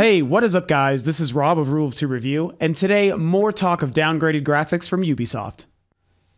Hey, what is up guys? This is Rob of Rule of Two Review, and today more talk of downgraded graphics from Ubisoft.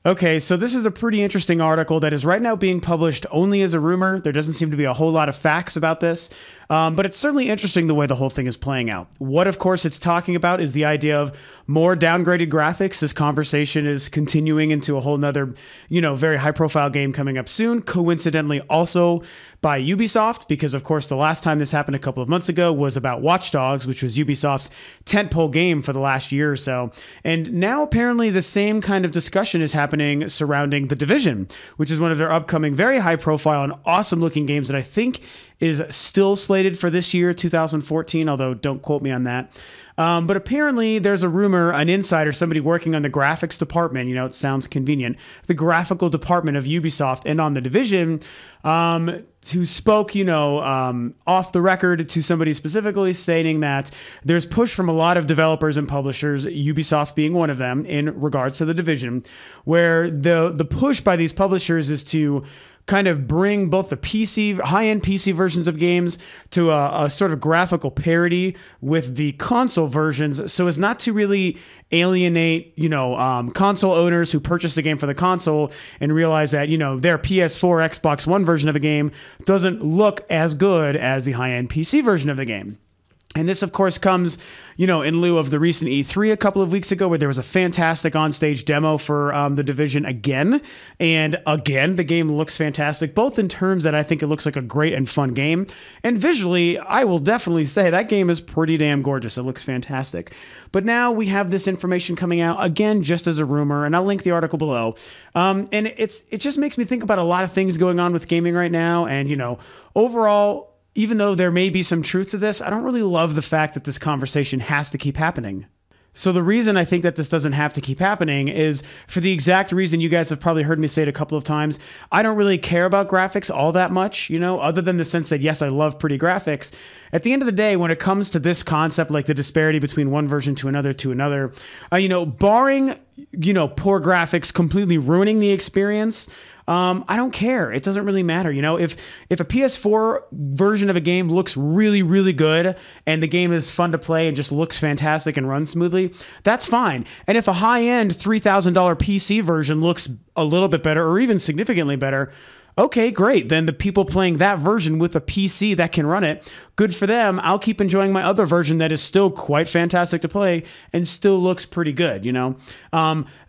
Okay, so this is a pretty interesting article that is right now being published only as a rumor. There doesn't seem to be a whole lot of facts about this, but it's certainly interesting the way the whole thing is playing out. What, of course, it's talking about is the idea of more downgraded graphics. This conversation is continuing into a whole nother, very high-profile game coming up soon. Coincidentally, also by Ubisoft, because, of course, the last time this happened a couple of months ago was about Watch Dogs, which was Ubisoft's tentpole game for the last year or so. And now, apparently, the same kind of discussion is happening surrounding The Division, which is one of their upcoming, very high-profile and awesome-looking games that I think is still slated for this year, 2014, although don't quote me on that. But apparently there's a rumor, an insider, somebody working on the graphics department, it sounds convenient, the graphical department of Ubisoft and on The Division, who spoke, off the record to somebody specifically stating that there's push from a lot of developers and publishers, Ubisoft being one of them, in regards to The Division, where the push by these publishers is to kind of bring both the high-end PC versions of games to a sort of graphical parity with the console versions, so as not to really alienate, console owners who purchase the game for the console and realize that, their PS4, Xbox One version of a game doesn't look as good as the high-end PC version of the game. And this, of course, comes, in lieu of the recent E3 a couple of weeks ago, where there was a fantastic onstage demo for The Division again. And again, the game looks fantastic, both in terms that I think it looks like a great and fun game. And visually, I will definitely say that game is pretty damn gorgeous. It looks fantastic. But now we have this information coming out, again, just as a rumor, and I'll link the article below. And it just makes me think about a lot of things going on with gaming right now. And, overall, even though there may be some truth to this, I don't really love the fact that this conversation has to keep happening. So the reason I think that this doesn't have to keep happening is for the exact reason you guys have probably heard me say it a couple of times. I don't really care about graphics all that much, other than the sense that, yes, I love pretty graphics. At the end of the day, when it comes to this concept, like the disparity between one version to another, barring, poor graphics completely ruining the experience, I don't care. It doesn't really matter. If a PS4 version of a game looks really, really good and the game is fun to play and just looks fantastic and runs smoothly, that's fine. And if a high-end $3,000 PC version looks a little bit better or even significantly better, okay, great. Then the people playing that version with a PC that can run it, good for them. I'll keep enjoying my other version that is still quite fantastic to play and still looks pretty good,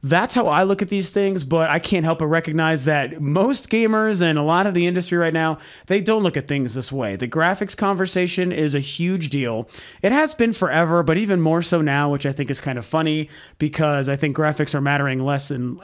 That's how I look at these things, but I can't help but recognize that most gamers and a lot of the industry right now, they don't look at things this way. The graphics conversation is a huge deal. It has been forever, but even more so now, which I think is kind of funny because I think graphics are mattering less and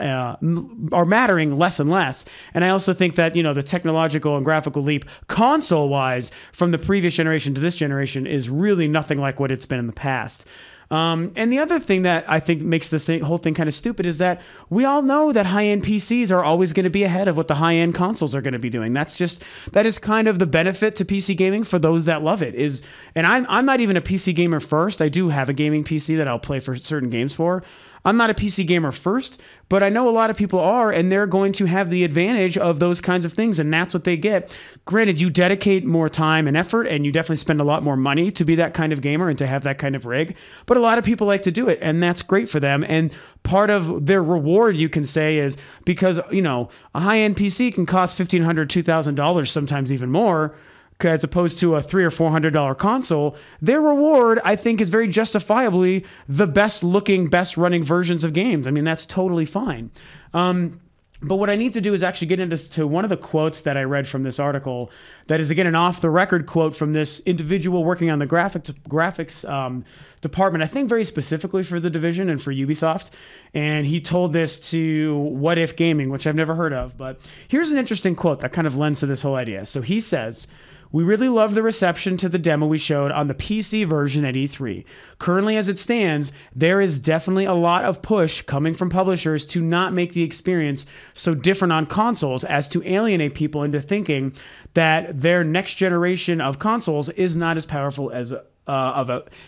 less. And I also think that, the technological and graphical leap console-wise from the previous generation to this generation is really nothing like what it's been in the past. And the other thing that I think makes this whole thing kind of stupid is that we all know that high-end PCs are always going to be ahead of what the high-end consoles are going to be doing. That is kind of the benefit to PC gaming for those that love it. And I'm not even a PC gamer first. I do have a gaming PC that I'll play for certain games for. I'm not a PC gamer first, but I know a lot of people are, and they're going to have the advantage of those kinds of things, and that's what they get. Granted, you dedicate more time and effort, and you definitely spend a lot more money to be that kind of gamer and to have that kind of rig, but a lot of people like to do it, and that's great for them, and part of their reward, you can say, is because, a high-end PC can cost $1,500, $2,000, sometimes even more, as opposed to a $300 or $400 console. Their reward, I think, is very justifiably the best looking, best running versions of games. I mean, that's totally fine. But what I need to do is actually get into one of the quotes that I read from this article that is, again, an off-the-record quote from this individual working on the graphics department, I think very specifically for The Division and for Ubisoft. And he told this to What If Gaming, which I've never heard of. But here's an interesting quote that kind of lends to this whole idea. So he says, "We really love the reception to the demo we showed on the PC version at E3. Currently, as it stands, there is definitely a lot of push coming from publishers to not make the experience so different on consoles as to alienate people into thinking that their next generation of consoles is not as powerful as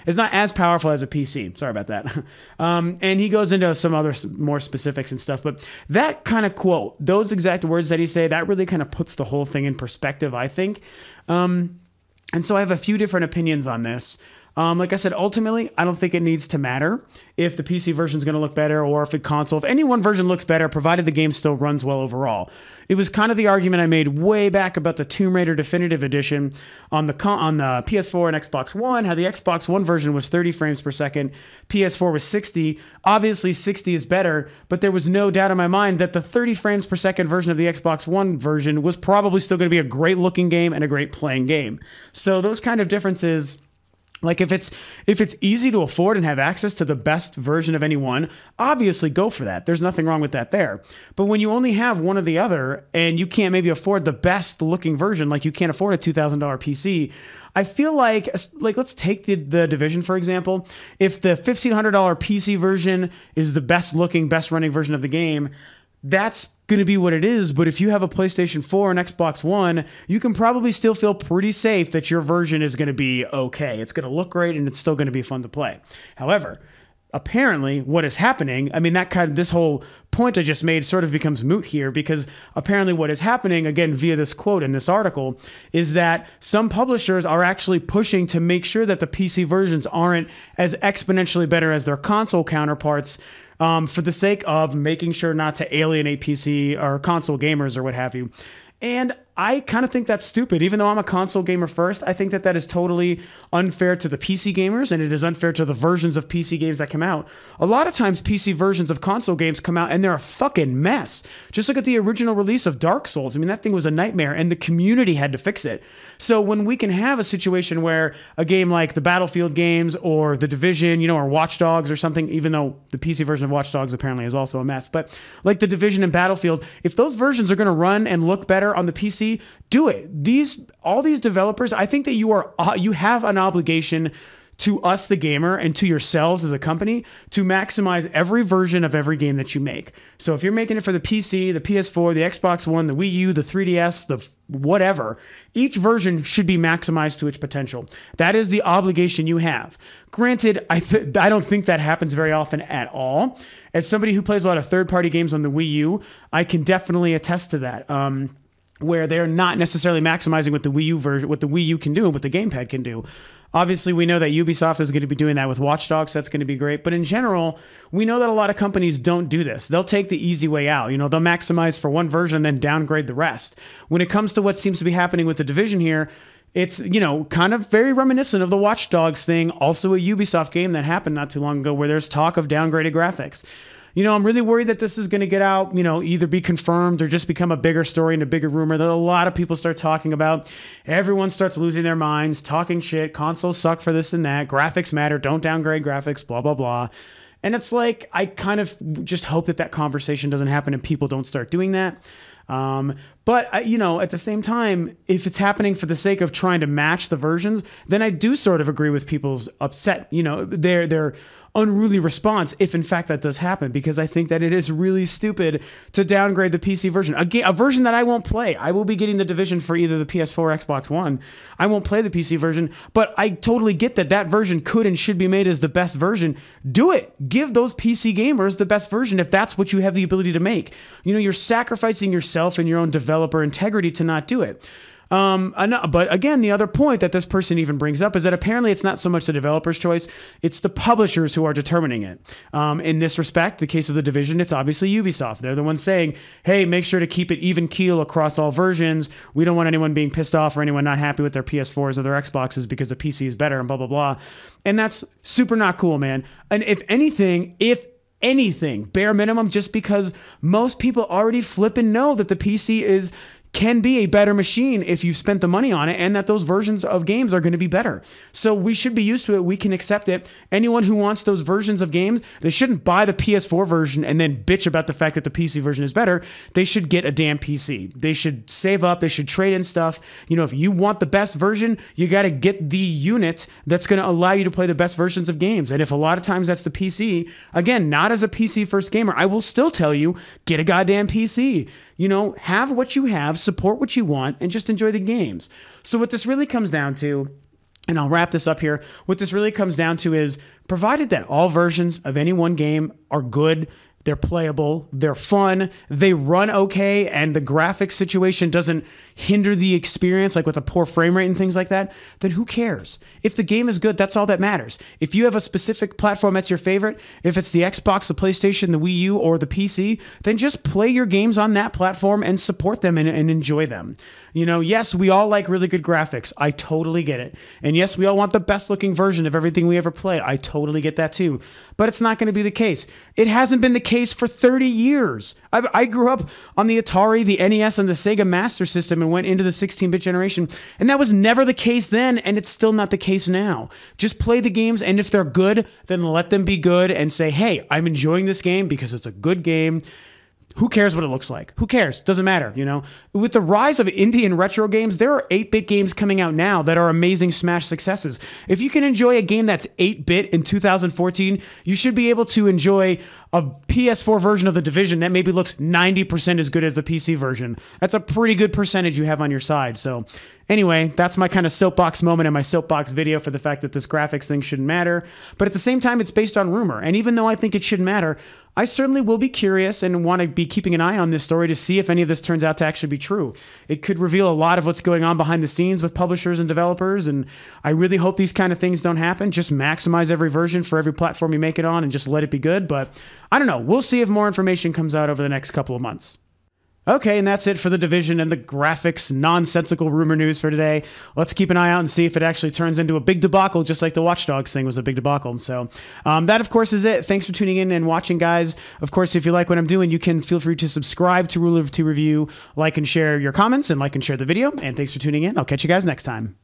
is not as powerful as a PC. Sorry about that. And he goes into some other more specifics and stuff, but that kind of quote, those exact words that he said, that really kind of puts the whole thing in perspective, I think. And so I have a few different opinions on this. Like I said, ultimately, I don't think it needs to matter if the PC version is going to look better or if the console, if any one version looks better, provided the game still runs well overall. It was kind of the argument I made way back about the Tomb Raider Definitive Edition on the PS4 and Xbox One, how the Xbox One version was 30 frames per second, PS4 was 60. Obviously, 60 is better, but there was no doubt in my mind that the 30 frames per second version of the Xbox One version was probably still going to be a great looking game and a great playing game. So those kind of differences, like if it's easy to afford and have access to the best version of any one, obviously go for that. There's nothing wrong with that there. But when you only have one or the other and you can't maybe afford the best looking version, like you can't afford a $2,000 PC, I feel like let's take the Division, for example. If the $1,500 PC version is the best looking, best running version of the game, that's going to be what it is. But if you have a PlayStation 4 and Xbox One, you can probably still feel pretty safe that your version is going to be okay. It's going to look great and it's still going to be fun to play. However, apparently what is happening, I mean, this whole point I just made sort of becomes moot here, because apparently what is happening, again, via this quote in this article, is that some publishers are actually pushing to make sure that the PC versions aren't as exponentially better as their console counterparts, for the sake of making sure not to alienate PC or console gamers or what have you. And I kind of think that's stupid. Even though I'm a console gamer first, I think that is totally unfair to the PC gamers, and it is unfair to the versions of PC games that come out. A lot of times PC versions of console games come out and they're a fucking mess. Just look at the original release of Dark Souls. I mean, that thing was a nightmare and the community had to fix it. So when we can have a situation where a game like the Battlefield games or the Division, or Watch Dogs or something, even though the PC version of Watch Dogs apparently is also a mess, but like the Division and Battlefield, if those versions are going to run and look better on the PC, do it. All these developers, I think that you have an obligation to us, the gamer, and to yourselves as a company to maximize every version of every game that you make. So if you're making it for the PC, the PS4, the Xbox One, the Wii U, the 3DS, the whatever, each version should be maximized to its potential. That is the obligation you have. Granted, I don't think that happens very often at all. As somebody who plays a lot of third-party games on the Wii U, I can definitely attest to that. Where they're not necessarily maximizing what the Wii U version, what the Wii U can do and what the gamepad can do. Obviously, we know that Ubisoft is going to be doing that with Watch Dogs. That's going to be great. But in general, we know that a lot of companies don't do this. They'll take the easy way out. They'll maximize for one version and then downgrade the rest. When it comes to what seems to be happening with the Division here, it's, kind of very reminiscent of the Watch Dogs thing, also a Ubisoft game that happened not too long ago where there's talk of downgraded graphics. I'm really worried that this is going to get out, either be confirmed or just become a bigger story and a bigger rumor that a lot of people start talking about. Everyone starts losing their minds, talking shit, consoles suck for this and that, graphics matter, don't downgrade graphics, blah, blah, blah. And it's like, I kind of just hope that conversation doesn't happen and people don't start doing that. But at the same time, if it's happening for the sake of trying to match the versions, then I do sort of agree with people's upset, their unruly response, if in fact that does happen, because I think that it is really stupid to downgrade the PC version. A version that I won't play. I will be getting the Division for either the PS4 or Xbox One. I won't play the PC version, but I totally get that version could and should be made as the best version. Do it. Give those PC gamers the best version if that's what you have the ability to make. You're sacrificing yourself and your own developer integrity to not do it. But again, the other point that this person even brings up is that apparently it's not so much the developer's choice, it's the publishers who are determining it. In this respect, the case of the Division, it's obviously Ubisoft. They're the ones saying, hey, make sure to keep it even keel across all versions. We don't want anyone being pissed off or anyone not happy with their PS4s or their Xboxes because the PC is better and blah, blah, blah. And that's super not cool, man. And if anything, bare minimum, just because most people already flipping know that the PC can be a better machine if you've spent the money on it, and that those versions of games are going to be better. So we should be used to it. We can accept it. Anyone who wants those versions of games, they shouldn't buy the PS4 version and then bitch about the fact that the PC version is better. They should get a damn PC. They should save up. They should trade in stuff. If you want the best version, you got to get the unit that's going to allow you to play the best versions of games. And if a lot of times that's the PC, again, not as a PC first gamer, I will still tell you, get a goddamn PC. Have what you have, support what you want, and just enjoy the games. So what this really comes down to, and I'll wrap this up here, what this really comes down to is, provided that all versions of any one game are good, they're playable, they're fun, they run okay, and the graphics situation doesn't hinder the experience, like with a poor frame rate and things like that, then who cares? If the game is good, that's all that matters. If you have a specific platform that's your favorite, if it's the Xbox, the PlayStation, the Wii U, or the PC, then just play your games on that platform and support them and enjoy them. You know, yes, we all like really good graphics. I totally get it. And yes, we all want the best looking version of everything we ever play. I totally get that too. But it's not going to be the case. It hasn't been the case for 30 years. I grew up on the Atari, the NES, and the Sega Master System and went into the 16-bit generation. And that was never the case then, and it's still not the case now. Just play the games, and if they're good, then let them be good and say, hey, I'm enjoying this game because it's a good game. Who cares what it looks like? Who cares? Doesn't matter, you know? With the rise of indie and retro games, there are 8-bit games coming out now that are amazing smash successes. If you can enjoy a game that's 8-bit in 2014, you should be able to enjoy a PS4 version of The Division that maybe looks 90% as good as the PC version. That's a pretty good percentage you have on your side. So anyway, that's my kind of soapbox moment in my soapbox video for the fact that this graphics thing shouldn't matter. But at the same time, it's based on rumor. And even though I think it shouldn't matter, I certainly will be curious and want to be keeping an eye on this story to see if any of this turns out to actually be true. It could reveal a lot of what's going on behind the scenes with publishers and developers, and I really hope these kind of things don't happen. Just maximize every version for every platform you make it on and just let it be good. But I don't know. We'll see if more information comes out over the next couple of months. Okay, and that's it for The Division and the graphics nonsensical rumor news for today. Let's keep an eye out and see if it actually turns into a big debacle, just like the Watch Dogs thing was a big debacle. So that, of course, is it. Thanks for tuning in and watching, guys. Of course, if you like what I'm doing, you can feel free to subscribe to Rule of Two Review, like and share your comments, and like and share the video. And thanks for tuning in. I'll catch you guys next time.